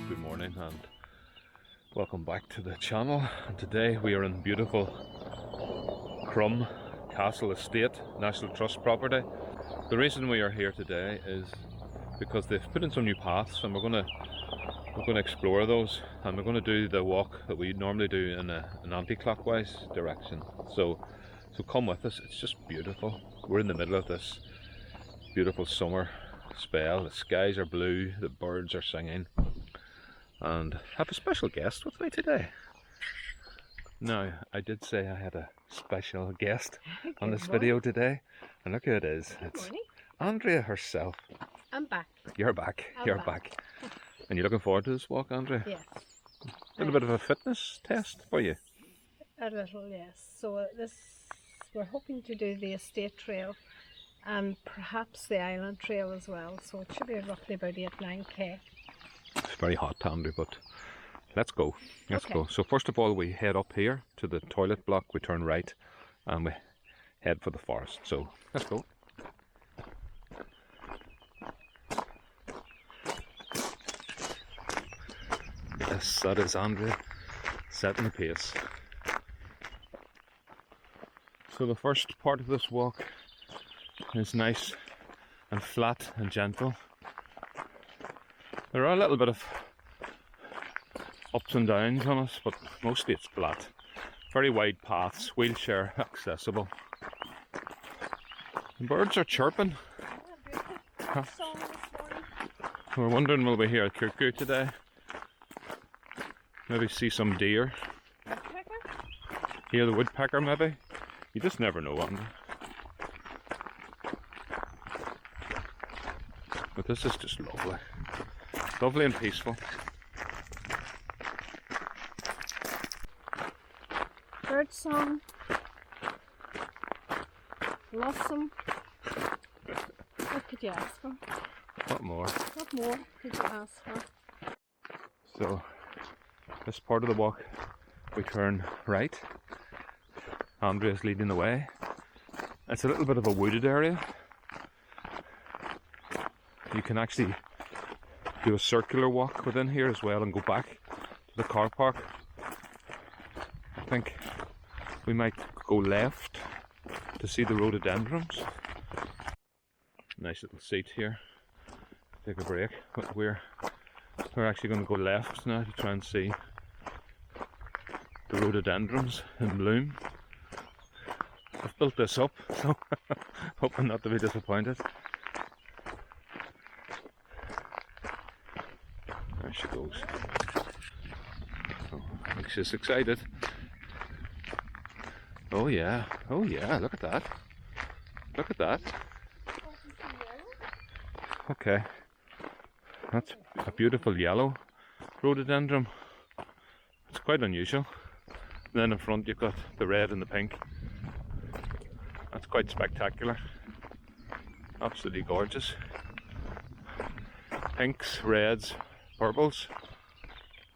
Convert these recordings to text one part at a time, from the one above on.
good morning and welcome back to the channel. And today we are in beautiful Crom Castle Estate, National Trust property. The reason we are here today is because they've put in some new paths and we're going to explore those, and we're going to do the walk that we normally do in an anti-clockwise direction. So come with us. It's just beautiful. We're in the middle of this beautiful summer spell. The skies are blue, the birds are singing, and I have a special guest with me today. Now, I did say I had a special guest on this video today, and look who it is. It's Andrea herself. I'm back. You're back. You're back. And you're looking forward to this walk, Andrea? Yes. A little bit of a fitness test for you. A little, yes. So we're hoping to do the estate trail and perhaps the island trail as well. So it should be roughly about 8-9k. It's very hot, Andrea, but let's go. Let's go. So first of all, we head up here to the toilet block, we turn right, and we head for the forest. So let's go. Yes, that is Andrea setting the pace. So the first part of this walk is nice and flat and gentle. There are a little bit of ups and downs on us, but mostly it's flat. Very wide paths, wheelchair accessible. The birds are chirping. We're wondering, will we hear a cuckoo today? Maybe see some deer. Hear the woodpecker maybe? You just never know, Andy. But this is just lovely. Lovely and peaceful. Birdsong. Blossom. What could you ask for? What more? What more could you ask for? So, this part of the walk, we turn right. Andrea's leading the way. It's a little bit of a wooded area. You can actually do a circular walk within here as well and go back to the car park. I think we might go left to see the rhododendrons. Nice little seat here. Take a break. But we're actually going to go left now to try and see the rhododendrons in bloom. I've built this up, so hoping not to be disappointed. There she goes. Oh, I think she's excited. Oh yeah, look at that. Look at that. Okay. That's a beautiful yellow rhododendron. It's quite unusual. And then in front you've got the red and the pink. That's quite spectacular. Absolutely gorgeous. Pinks, reds, purples.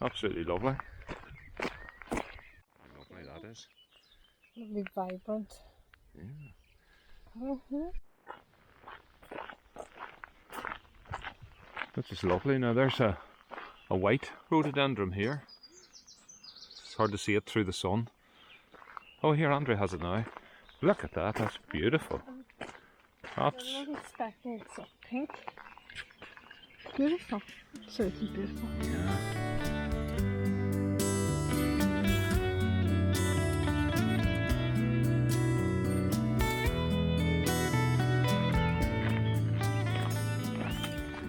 Absolutely lovely. Lovely that is. Lovely, vibrant. Yeah. This is lovely. Now there's a white rhododendron here. It's hard to see it through the sun. Oh, here Andrea has it now. Look at that, that's beautiful. I wasn't expecting it's so pink. Beautiful. Absolutely beautiful. Yeah.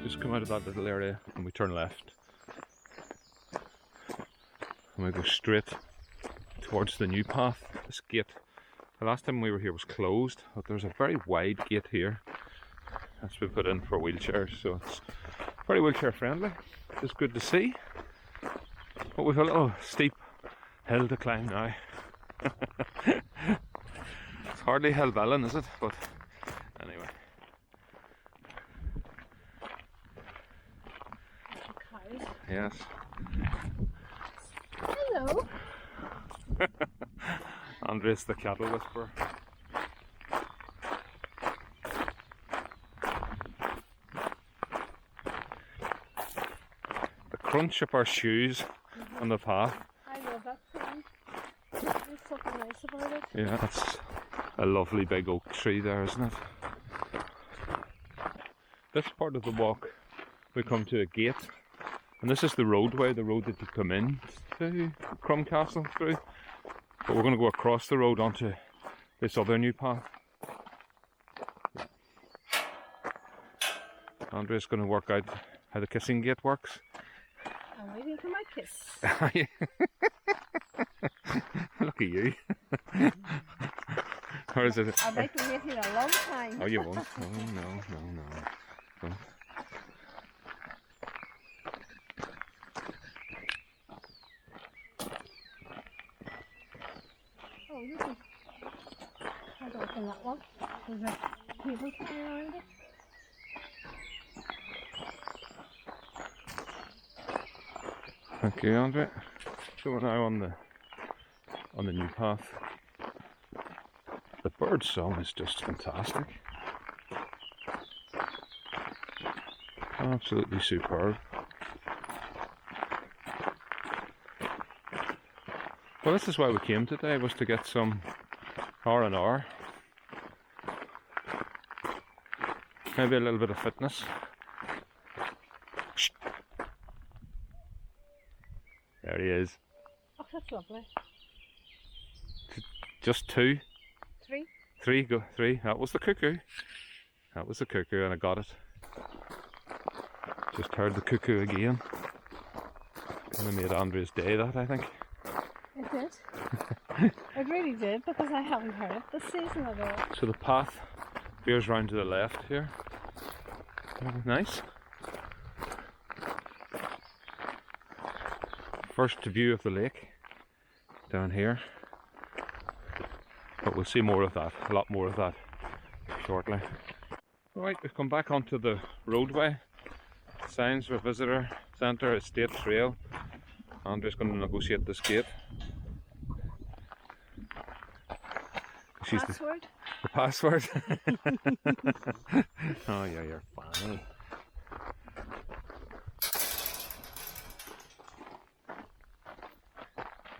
Just come out of that little area and we turn left. And we go straight towards the new path. This gate, the last time we were here was closed, but there's a very wide gate here that's been put in for wheelchairs, so it's very wheelchair friendly. It's good to see. But we've a little steep hill to climb now. It's hardly Hellbellin, is it? But anyway. Yes. Hello. Andrea's the cattle whisperer. crunch of our shoes on the path. I love that sound. There's something nice about it. Yeah, that's a lovely big oak tree there, isn't it? This part of the walk, we come to a gate, and this is the roadway, the road that you come in to Crom Castle through. But we're going to go across the road onto this other new path. Andrea's going to work out how the kissing gate works. I'm waiting for my kiss. Look at you. Or is it? I might be waiting a long time. Oh, you won't. Oh, no. Oh. Oh, this is... I'd open that one. There's a table sitting around it. Thank you, Andrea. So we're now on the new path. The bird song is just fantastic. Absolutely superb. Well, this is why we came today, was to get some R&R. Maybe a little bit of fitness. There he is. Oh, that's lovely. Just two. Three. Three. That was the cuckoo. That was the cuckoo, and I got it. Just heard the cuckoo again. And I made Andrea's day that, I think. It did. It really did, because I haven't heard it this season at all. So the path veers round to the left here. Nice. First view of the lake down here. But we'll see more of that, a lot more of that shortly. Right, we've come back onto the roadway. Signs for visitor centre, estate trail. Andrea's going to negotiate this gate. She's Password? The password? Oh yeah, you're fine.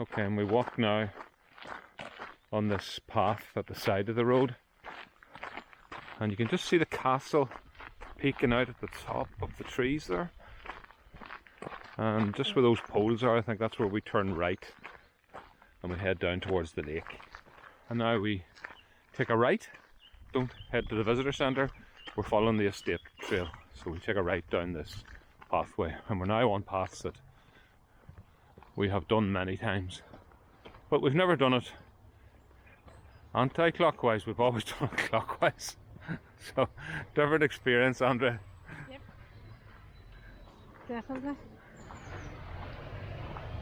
Okay, and we walk now on this path at the side of the road, and you can just see the castle peeking out at the top of the trees there, and just where those poles are, I think that's where we turn right and we head down towards the lake. And now we take a right, don't head to the visitor centre, we're following the estate trail, so we take a right down this pathway, and we're now on paths that we have done many times, but we've never done it anti-clockwise, we've always done it clockwise. So, different experience, Andrea. Yep. Definitely.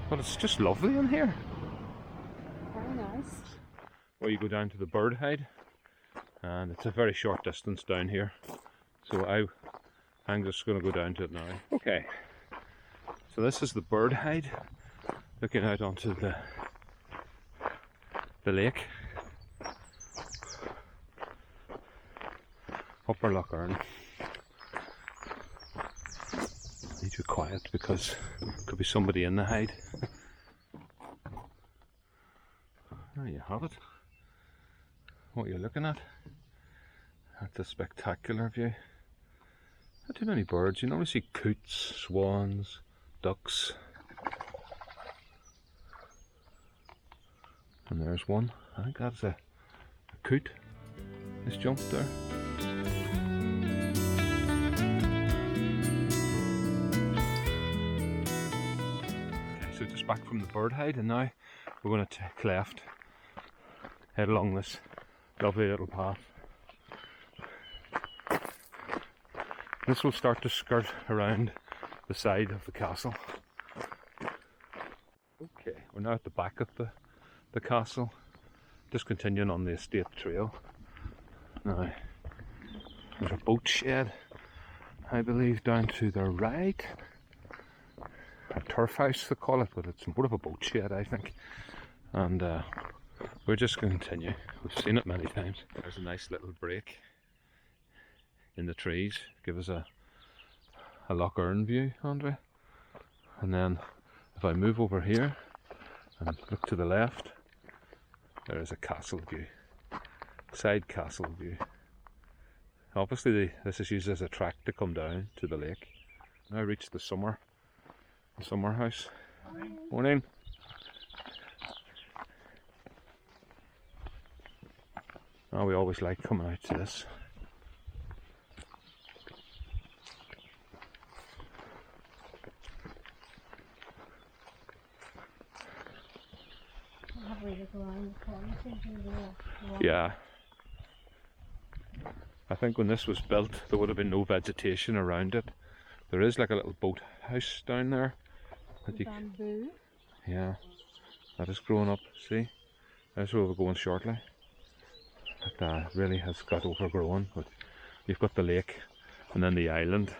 But it's just lovely in here. Very nice. Well, you go down to the bird hide, and it's a very short distance down here. So I'm just going to go down to it now. Okay. So this is the bird hide, looking out onto the lake. Upper Lough Erne. Need to be quiet because there could be somebody in the hide. There you have it. What you're looking at. That's a spectacular view. Not too many birds. You normally see coots, swans, ducks. And there's one. I think that's a coot. It's jumped there. So just back from the bird hide, and now we're going to take left, head along this lovely little path. This will start to skirt around the side of the castle. Okay, we're now at the back of the castle, just continuing on the estate trail. Now, there's a boat shed, I believe, down to the right. A turf house they call it, but it's more of a boat shed, I think. And we're just going to continue. We've seen it many times. There's a nice little break in the trees. Give us a Lough Erne view, Andrea. And then if I move over here and look to the left, there is a castle view, side castle view. Obviously this is used as a track to come down to the lake. Now I reached the summer house. Morning. Oh, we always like coming out to this. Yeah. I think when this was built there would have been no vegetation around it. There is like a little boat house down there. Bamboo. Yeah, that is growing up, see? That's where we're going shortly. It really has got overgrown, but you've got the lake and then the island.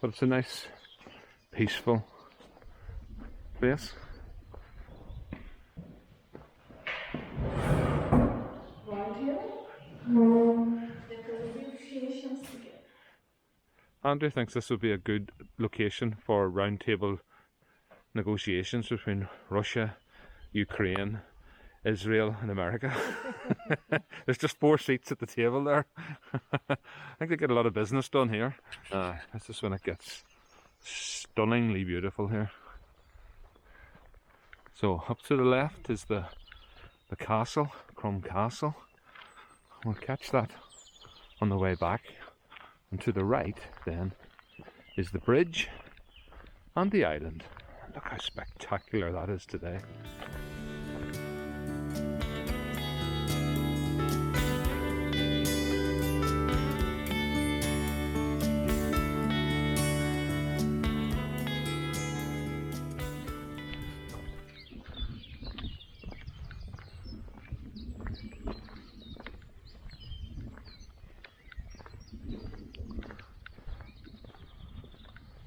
But it's a nice, peaceful place. Andrea thinks this would be a good location for roundtable negotiations between Russia, Ukraine, Israel and America. There's just 4 seats at the table there. I think they get a lot of business done here. This is when it gets stunningly beautiful here. So up to the left is the castle, Crom Castle. We'll catch that on the way back. And to the right then is the bridge and the island. Look how spectacular that is today.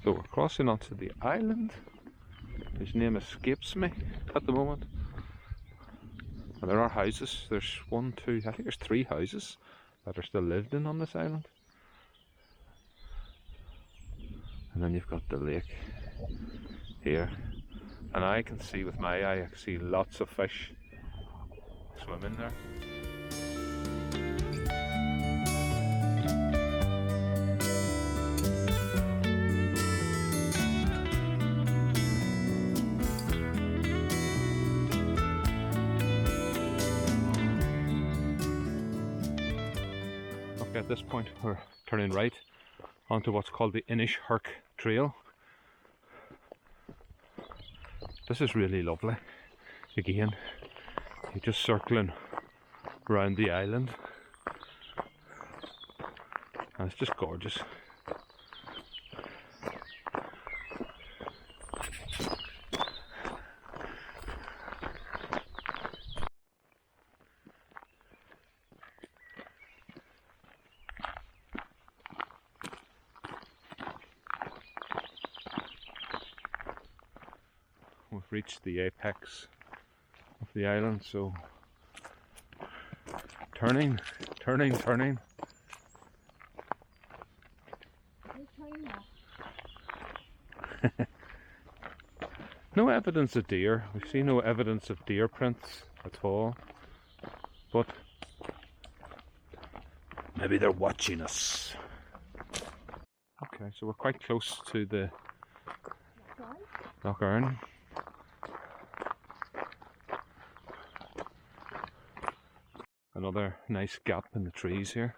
So we're crossing onto the island, whose name escapes me at the moment. And there are houses. There's 1, 2, I think there's 3 houses that are still lived in on this island. And then you've got the lake here. And I can see with my eye, I can see lots of fish swimming there. At this point we're turning right onto what's called the Inisherk Trail. This is really lovely. Again, you're just circling around the island and it's just gorgeous. We've reached the apex of the island, so turning. No evidence of deer. We've seen no evidence of deer prints at all, but maybe they're watching us. Okay, so we're quite close to the Lough Erne. Another nice gap in the trees here.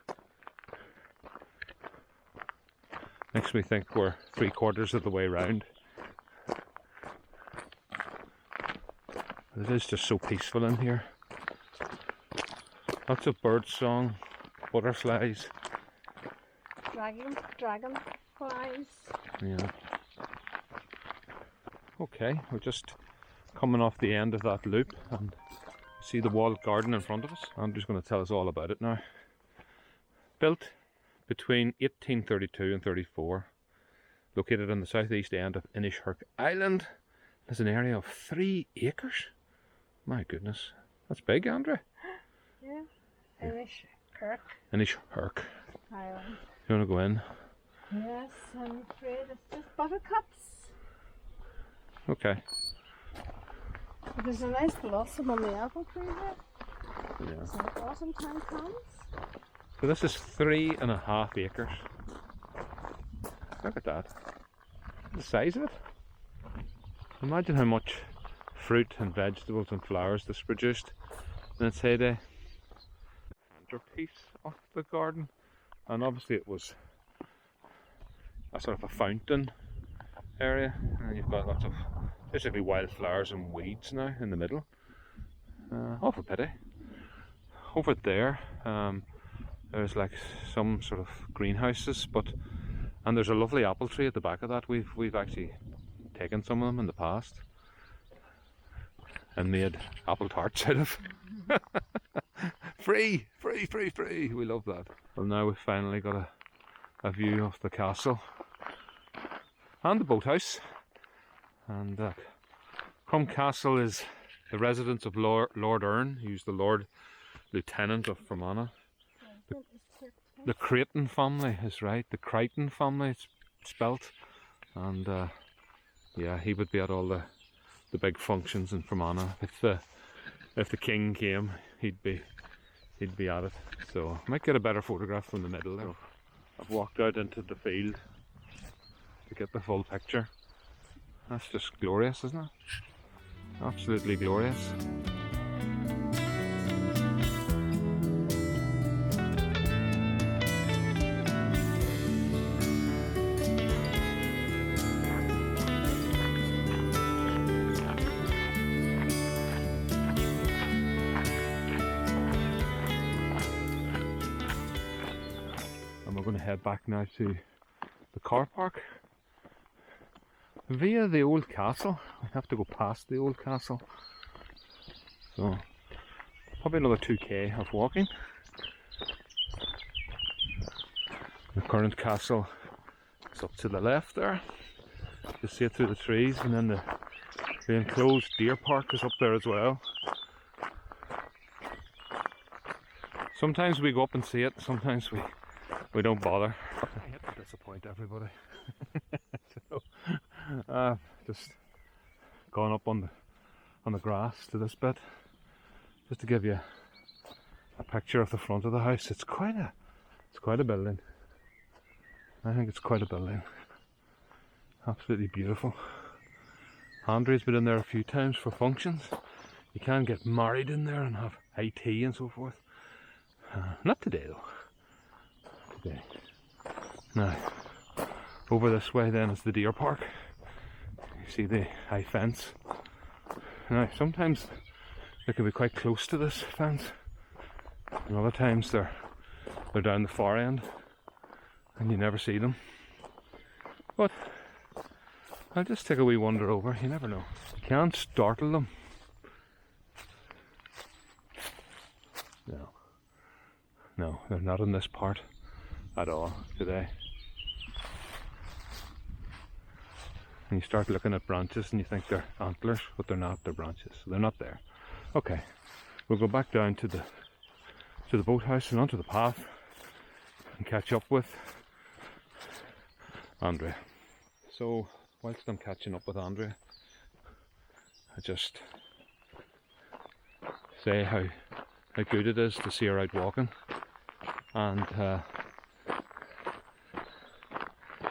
Makes me think we're 3/4 of the way round. It is just so peaceful in here. Lots of birdsong, butterflies. Dragonflies. Yeah. Okay, we're just coming off the end of that loop and see the walled garden in front of us. Andrew's going to tell us all about it now. Built between 1832 and 34, located on the southeast end of Inisherk Island. There's an area of 3 acres. My goodness, that's big, Andrea. Yeah. Inisherk Island. You want to go in? Yes, I'm afraid it's just buttercups. Okay. But there's a nice blossom on the apple tree there. Yeah. So autumn time comes. So this is 3.5 acres. Look at that. The size of it. Imagine how much fruit and vegetables and flowers this produced in its heyday. Centerpiece of the garden, and obviously it was a sort of a fountain area, and you've got lots of basically wildflowers and weeds now in the middle. Awful pity. Over there, there's like some sort of greenhouses, and there's a lovely apple tree at the back of that. We've actually taken some of them in the past and made apple tarts out of. Free! We love that. Well, now we've finally got a view of the castle and the boathouse. And Crom Castle is the residence of Lough Erne, who's the Lord Lieutenant of Fermanagh. The Creighton family is right, the Crichton family it's spelt. And yeah, he would be at all the big functions in Fermanagh. If the king came, he'd be at it. So I might get a better photograph from the middle there. I've walked out into the field to get the full picture. That's just glorious, isn't it? Absolutely glorious. We're going to head back now to the car park via the old castle. We have to go past the old castle, so probably another 2k of walking. The current castle is up to the left there. You see it through the trees, and then the enclosed deer park is up there as well. Sometimes we go up and see it, sometimes we don't bother. I hate to disappoint everybody. So, just gone up on the grass to this bit, just to give you a picture of the front of the house. It's quite a building. I think it's quite a building. Absolutely beautiful. Andrea's been in there a few times for functions. You can get married in there and have high tea and so forth. Not today though. Now, over this way then is the deer park. You see the high fence. Now, sometimes they can be quite close to this fence, and other times they're down the far end, and you never see them. But I'll just take a wee wander over. You never know. You can't startle them. No, they're not in this part at all today. And you start looking at branches and you think they're antlers, but they're not, they're branches, so they're not there. Okay, we'll go back down to the boathouse and onto the path and catch up with Andrea. So whilst I'm catching up with Andrea, I just say how good it is to see her out walking, and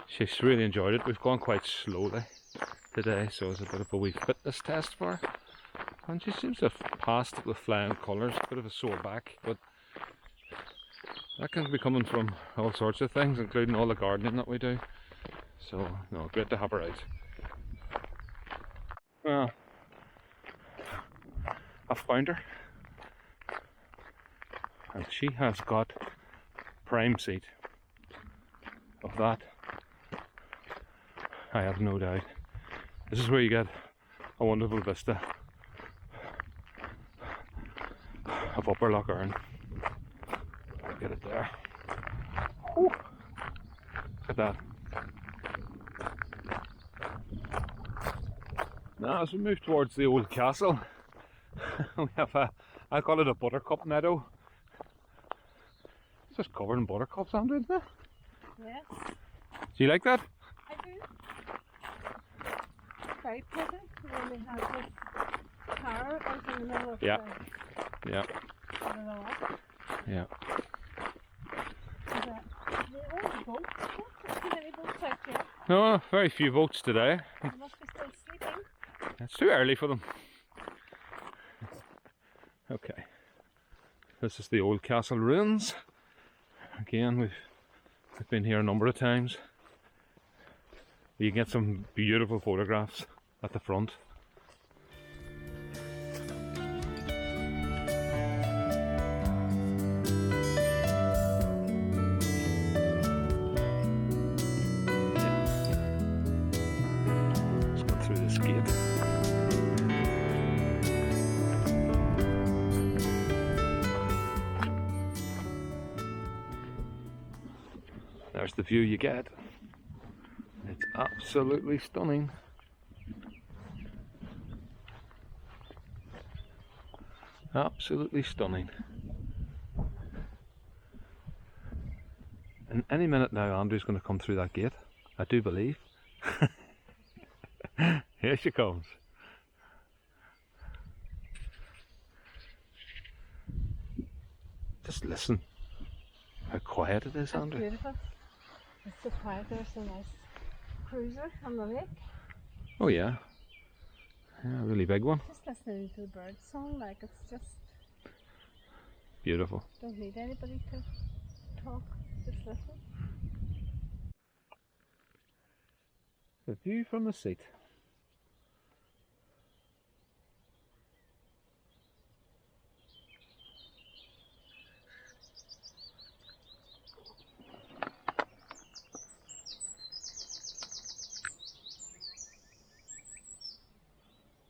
she's really enjoyed it. We've gone quite slowly today, so it's a bit of a wee fitness test for her, and she seems to have passed it with flying colours. A bit of a sore back, but that can be coming from all sorts of things, including all the gardening that we do. So no, great to have her out. Well, I've found her, and she has got prime seed. Of that I have no doubt. This is where you get a wonderful vista of Upper Lough Erne. Get it there. Ooh. Look at that. Now as we move towards the old castle, we have I call it a buttercup meadow, It's just covered in buttercups, Andrea, isn't it? Yes, Do you like that? I do. Very pretty. And then we have this tower out in the middle of Yeah. the Yeah. lawn. Yeah. And the old boats. Not too many boats out here. No, very few boats today. They must be still sleeping. It's too early for them. Okay. This is the old castle ruins. Again, we've been here a number of times. You can get some beautiful photographs at the front. Let's go through this gate. There's the view you get. It's absolutely stunning. Absolutely stunning. And any minute now Andrea's going to come through that gate, I do believe. Here she comes. Just listen how quiet it is, It's Andrea. beautiful. It's so quiet. There's a nice cruiser on the lake. Oh yeah. Yeah, a really big one. Just listening to the bird song, like it's just Beautiful. don't need anybody to talk. Just listen. The view from the seat.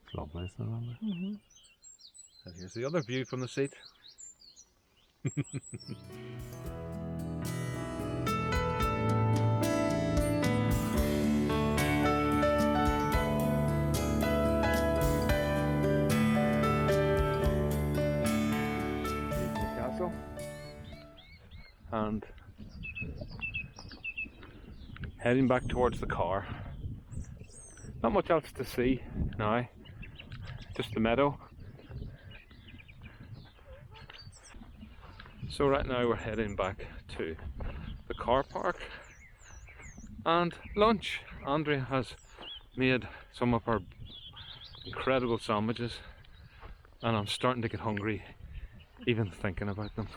It's lovely, isn't it, Andrea? Mm-hmm. And here's the other view from the seat. Castle. And heading back towards the car. Not much else to see now, just the meadow. So right now we're heading back to the car park and lunch. Andrea has made some of her incredible sandwiches and I'm starting to get hungry even thinking about them.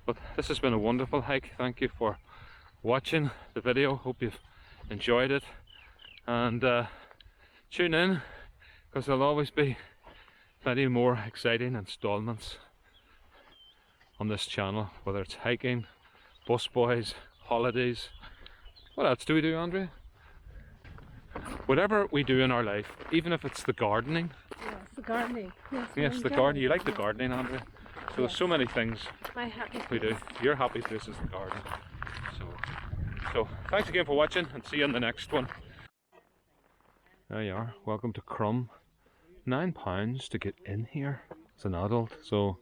But this has been a wonderful hike. Thank you for watching the video. Hope you've enjoyed it, and tune in because there'll always be plenty more exciting installments on this channel, whether it's hiking, busboys, holidays. What else do we do, Andrea? Whatever we do in our life, even if it's the gardening. Yes, the gardening. Yes, the garden. You like the gardening, Andrea? So there's so many things My happy we do. Your happy place is the garden. So thanks again for watching and see you in the next one. There you are. Welcome to Crom. £9 to get in here as an adult. So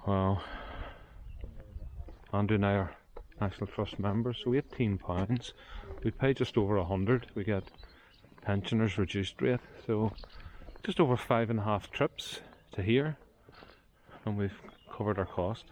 wow. Andrew and I are National Trust members, so £18. We pay just over 100. We get pensioners reduced rate, so just over 5.5 trips to here, and we've covered our cost.